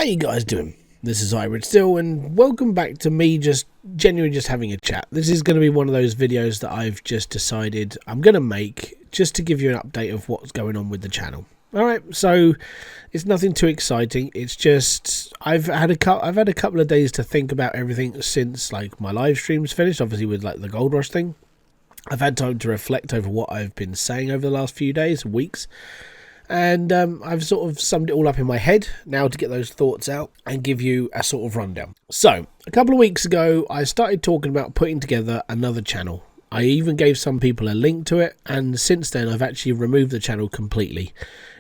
you guys doing? This is Hybridsteel, and welcome back to me just genuinely just having a chat. This is going to be one of those videos that I've just decided I'm going to make just to give you an update of what's going on with the channel. Alright, so it's nothing too exciting. It's just I've had a couple of days to think about everything since like my live streams finished, obviously with like the Gold Rush thing. I've had time to reflect over what I've been saying over the last few days, weeks. And I've sort of summed it all up in my head now to get those thoughts out and give you a sort of rundown. So, a couple of weeks ago, I started talking about putting together another channel. I even gave some people a link to it, and since then I've actually removed the channel completely.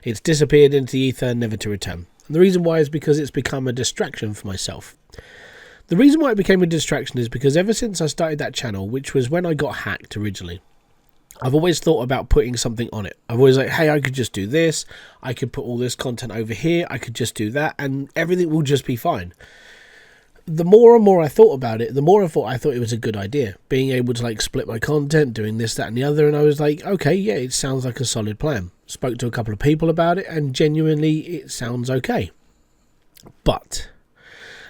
It's disappeared into the ether, never to return. And the reason why is because it's become a distraction for myself. The reason why it became a distraction is because ever since I started that channel, which was when I got hacked originally, I've always thought about putting something on it. I've always like, hey, I could just do this. I could put all this content over here. I could just do that, and everything will just be fine. The more and more I thought about it, the more I thought it was a good idea. Being able to like split my content, doing this, that, and the other, and I was like, okay, yeah, it sounds like a solid plan. Spoke to a couple of people about it, and genuinely, it sounds okay. But,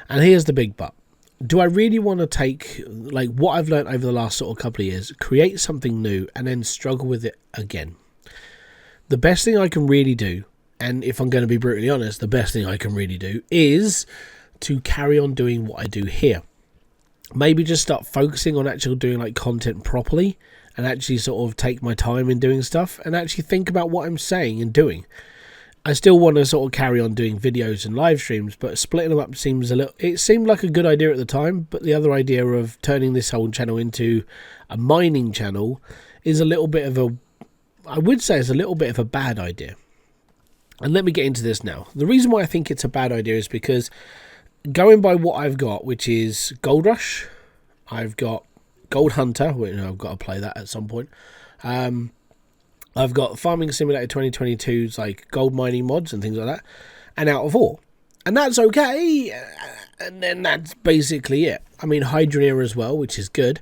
and here's the big but. Do I really want to take like what I've learned over the last sort of couple of years, create something new and then struggle with it again? The best thing I can really do, and if I'm going to be brutally honest, the best thing I can really do is to carry on doing what I do here. Maybe just start focusing on actually doing like content properly and actually sort of take my time in doing stuff and actually think about what I'm saying and doing. I still want to sort of carry on doing videos and live streams, but splitting them up seems it seemed like a good idea at the time, but the other idea of turning this whole channel into a mining channel is a little bit of I would say it's a little bit of a bad idea. And let me get into this now. The reason why I think it's a bad idea is because going by what I've got, which is Gold Rush, I've got Gold Hunter, which I've got to play that at some point. I've got Farming Simulator 2022's like gold mining mods and things like that, and Out of Ore. And that's okay, and then that's basically it. I mean, Hydra as well, which is good,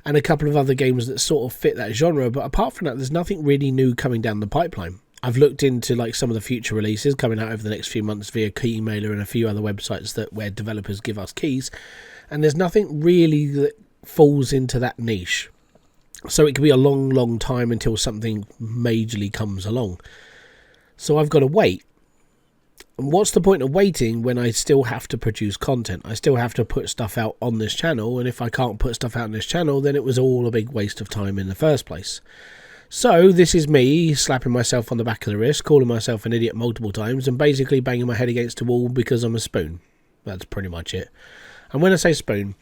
and a couple of other games that sort of fit that genre, but apart from that, there's nothing really new coming down the pipeline. I've looked into like some of the future releases coming out over the next few months via Keymailer and a few other websites where developers give us keys, and there's nothing really that falls into that niche. So it could be a long, long time until something majorly comes along. So I've got to wait. And what's the point of waiting when I still have to produce content? I still have to put stuff out on this channel. And if I can't put stuff out on this channel, then it was all a big waste of time in the first place. So this is me slapping myself on the back of the wrist, calling myself an idiot multiple times, and basically banging my head against the wall because I'm a spoon. That's pretty much it. And when I say spoon,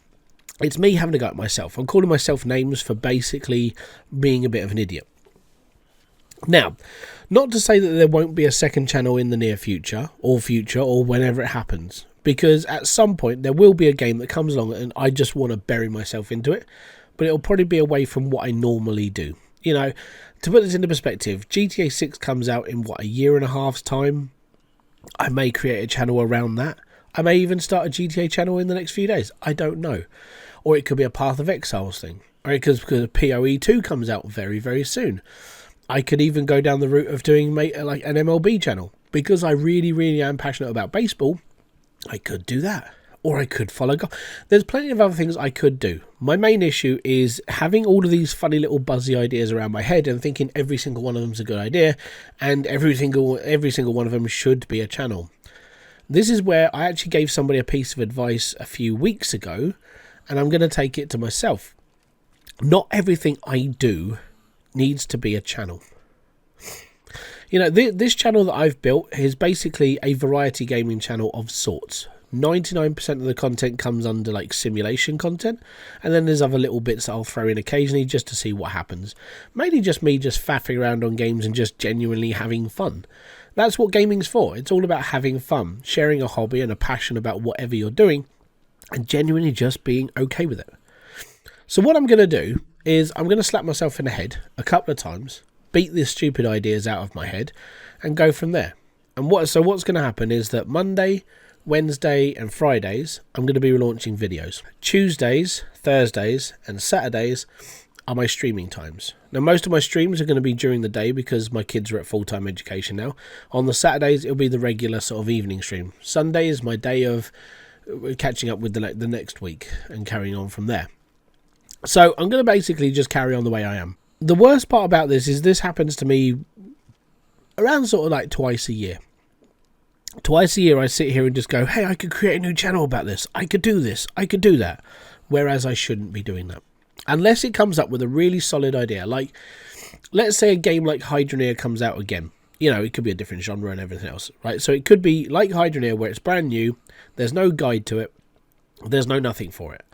it's me having a go at myself. I'm calling myself names for basically being a bit of an idiot. Now, not to say that there won't be a second channel in the near future, or whenever it happens. Because at some point, there will be a game that comes along and I just want to bury myself into it. But it'll probably be away from what I normally do. You know, to put this into perspective, GTA 6 comes out in, what, a year and a half's time? I may create a channel around that. I may even start a GTA channel in the next few days. I don't know. Or it could be a Path of Exiles thing. Or it could because PoE 2 comes out very, very soon. I could even go down the route of doing like an MLB channel. Because I really, really am passionate about baseball, I could do that. Or I could follow golf. There's plenty of other things I could do. My main issue is having all of these funny little buzzy ideas around my head and thinking every single one of them is a good idea. And every single one of them should be a channel. This is where I actually gave somebody a piece of advice a few weeks ago, and I'm going to take it to myself. Not everything I do needs to be a channel. You know, this channel that I've built is basically a variety gaming channel of sorts. 99% of the content comes under like simulation content, and then there's other little bits that I'll throw in occasionally just to see what happens. Mainly just me just faffing around on games and just genuinely having fun. That's what gaming's for. It's all about having fun, sharing a hobby and a passion about whatever you're doing, and genuinely just being okay with it. So what I'm going to do is I'm going to slap myself in the head a couple of times, beat these stupid ideas out of my head, and go from there. And what's going to happen is that Monday, Wednesday and Fridays, I'm going to be launching videos. Tuesdays, Thursdays and Saturdays, are my streaming times. Now, most of my streams are going to be during the day because my kids are at full-time education now. On the Saturdays, it'll be the regular sort of evening stream. Sunday is my day of catching up with the next week and carrying on from there. So I'm going to basically just carry on the way I am. The worst part about this is this happens to me around sort of like twice a year. Twice a year I sit here and just go, hey, I could create a new channel about this. I could do this. I could do that. Whereas I shouldn't be doing that. Unless it comes up with a really solid idea. Like, let's say a game like Hybridsteel comes out again. You know, it could be a different genre and everything else, right? So it could be like Hybridsteel where it's brand new. There's no guide to it. There's no nothing for it.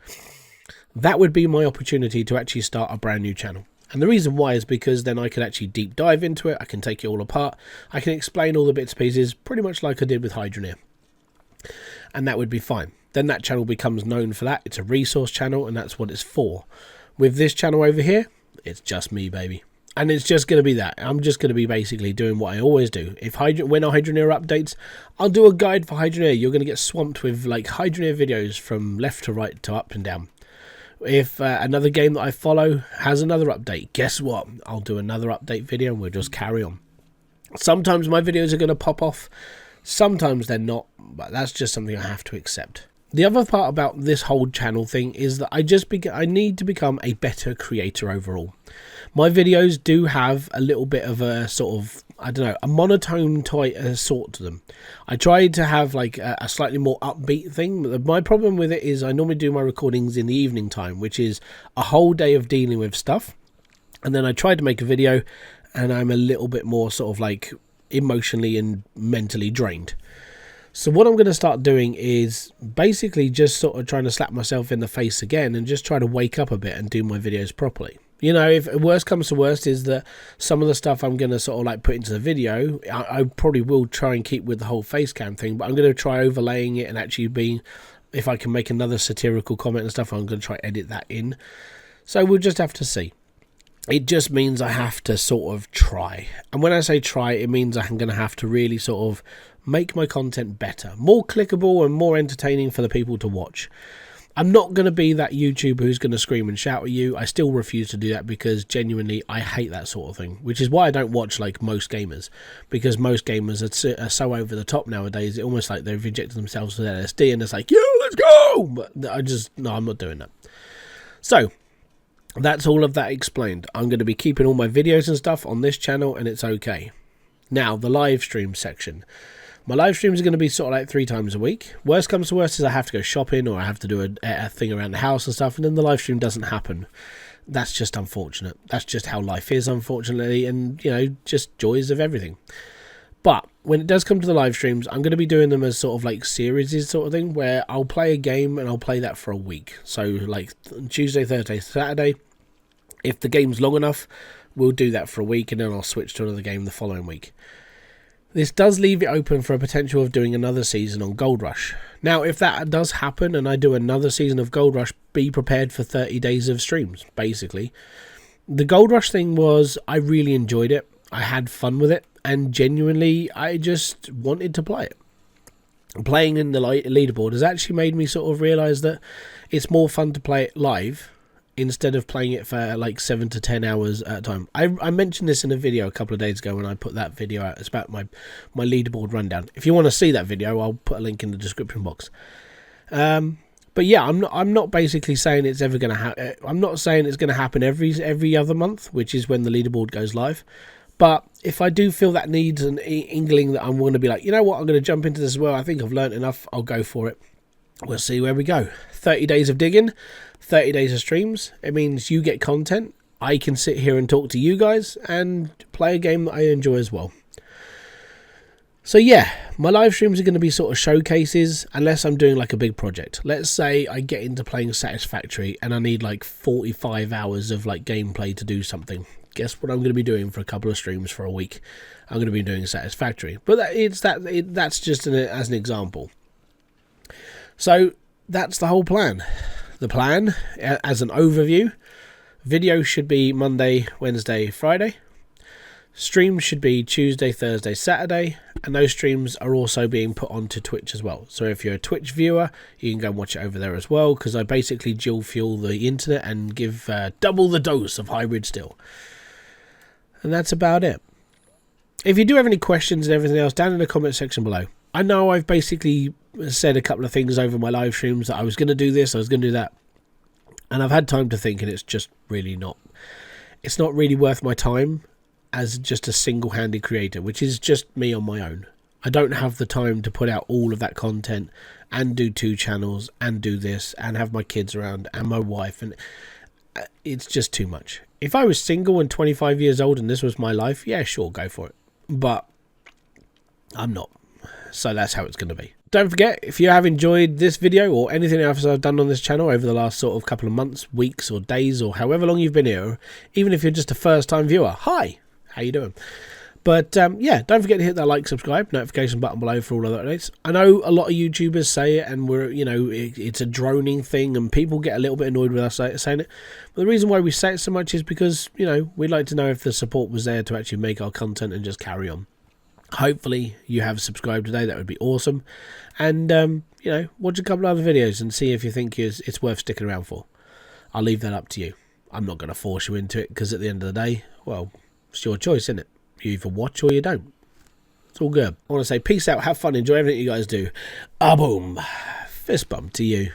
That would be my opportunity to actually start a brand new channel. And the reason why is because then I can actually deep dive into it. I can take it all apart. I can explain all the bits and pieces pretty much like I did with Hybridsteel. And that would be fine. Then that channel becomes known for that. It's a resource channel and that's what it's for. With this channel over here, it's just me, baby. And it's just going to be that. I'm just going to be basically doing what I always do. When Hybridsteel updates, I'll do a guide for Hybridsteel. You're going to get swamped with like Hybridsteel videos from left to right to up and down. If another game that I follow has another update, guess what? I'll do another update video and we'll just carry on. Sometimes my videos are going to pop off. Sometimes they're not, but that's just something I have to accept. The other part about this whole channel thing is that I need to become a better creator overall. My videos do have a little bit of a sort of, I don't know, a monotone sort to them. I try to have like a slightly more upbeat thing. But my problem with it is I normally do my recordings in the evening time, which is a whole day of dealing with stuff. And then I try to make a video and I'm a little bit more sort of like emotionally and mentally drained. So what I'm going to start doing is basically just sort of trying to slap myself in the face again and just try to wake up a bit and do my videos properly. You know, if worst comes to worst is that some of the stuff I'm going to sort of like put into the video, I probably will try and keep with the whole face cam thing, but I'm going to try overlaying it and actually being, if I can make another satirical comment and stuff, I'm going to try edit that in. So we'll just have to see. It just means I have to sort of try. And when I say try, it means I'm going to have to really sort of make my content better, more clickable and more entertaining for the people to watch. I'm not going to be that YouTuber who's going to scream and shout at you. I still refuse to do that because genuinely I hate that sort of thing, which is why I don't watch like most gamers, because most gamers are so over the top nowadays. It's almost like they've injected themselves with LSD and it's like, yo, let's go. But no, I'm not doing that. So that's all of that explained. I'm going to be keeping all my videos and stuff on this channel and it's okay. Now, the live stream section. My live streams are going to be sort of like 3 times a week. Worst comes to worst is I have to go shopping or I have to do a thing around the house and stuff, and then the live stream doesn't happen. That's just unfortunate. That's just how life is, unfortunately, and, you know, just joys of everything. But when it does come to the live streams, I'm going to be doing them as sort of like series sort of thing, where I'll play a game and I'll play that for a week. So like Tuesday, Thursday, Saturday. If the game's long enough, we'll do that for a week and then I'll switch to another game the following week. This does leave it open for a potential of doing another season on Gold Rush. Now, if that does happen and I do another season of Gold Rush, be prepared for 30 days of streams, basically. The Gold Rush thing was, I really enjoyed it. I had fun with it, and genuinely, I just wanted to play it. Playing in the leaderboard has actually made me sort of realise that it's more fun to play it live instead of playing it for like 7 to 10 hours at a time. I mentioned this in a video a couple of days ago when I put that video out. It's about my leaderboard rundown. If you want to see that video, I'll put a link in the description box. But yeah, I'm not basically saying it's ever going to happen. I'm not saying it's going to happen every other month, which is when the leaderboard goes live. But if I do feel that needs an inkling that I'm going to be like, you know what, I'm going to jump into this as well. I think I've learned enough. I'll go for it. We'll see where we go. 30 days of digging, 30 days of streams. It means you get content. I can sit here and talk to you guys and play a game that I enjoy as well. So yeah, my live streams are going to be sort of showcases unless I'm doing like a big project. Let's say I get into playing Satisfactory and I need like 45 hours of like gameplay to do something. Guess what I'm going to be doing for a couple of streams for a week? I'm going to be doing Satisfactory. But that's just as an example. So that's the whole plan. The plan, as an overview, video should be Monday, Wednesday, Friday. Streams should be Tuesday, Thursday, Saturday, and those streams are also being put onto Twitch as well. So if you're a Twitch viewer, you can go and watch it over there as well, because I basically dual fuel the internet and give double the dose of Hybridsteel. And that's about it. If you do have any questions and everything else, down in the comment section below. I know I've basically said a couple of things over my live streams that I was going to do this, I was going to do that. And I've had time to think, and it's just really not. It's not really worth my time as just a single-handed creator, which is just me on my own. I don't have the time to put out all of that content and do 2 channels and do this and have my kids around and my wife, and it's just too much. If I was single and 25 years old and this was my life, yeah, sure, go for it. But I'm not. So that's how it's going to be. Don't forget, if you have enjoyed this video or anything else I've done on this channel over the last sort of couple of months, weeks or days or however long you've been here, even if you're just a first-time viewer, hi, how you doing? But yeah, don't forget to hit that like, subscribe, notification button below for all other updates. I know a lot of YouTubers say it, and it's a droning thing, and people get a little bit annoyed with us saying it. But the reason why we say it so much is because, we'd like to know if the support was there to actually make our content and just carry on. Hopefully you have subscribed today, that would be awesome. And, watch a couple of other videos and see if you think it's worth sticking around for. I'll leave that up to you. I'm not going to force you into it, because at the end of the day, well, it's your choice, isn't it? You either watch or you don't. It's all good. I want to say peace out, have fun, enjoy everything you guys do. Ah, boom. Fist bump to you.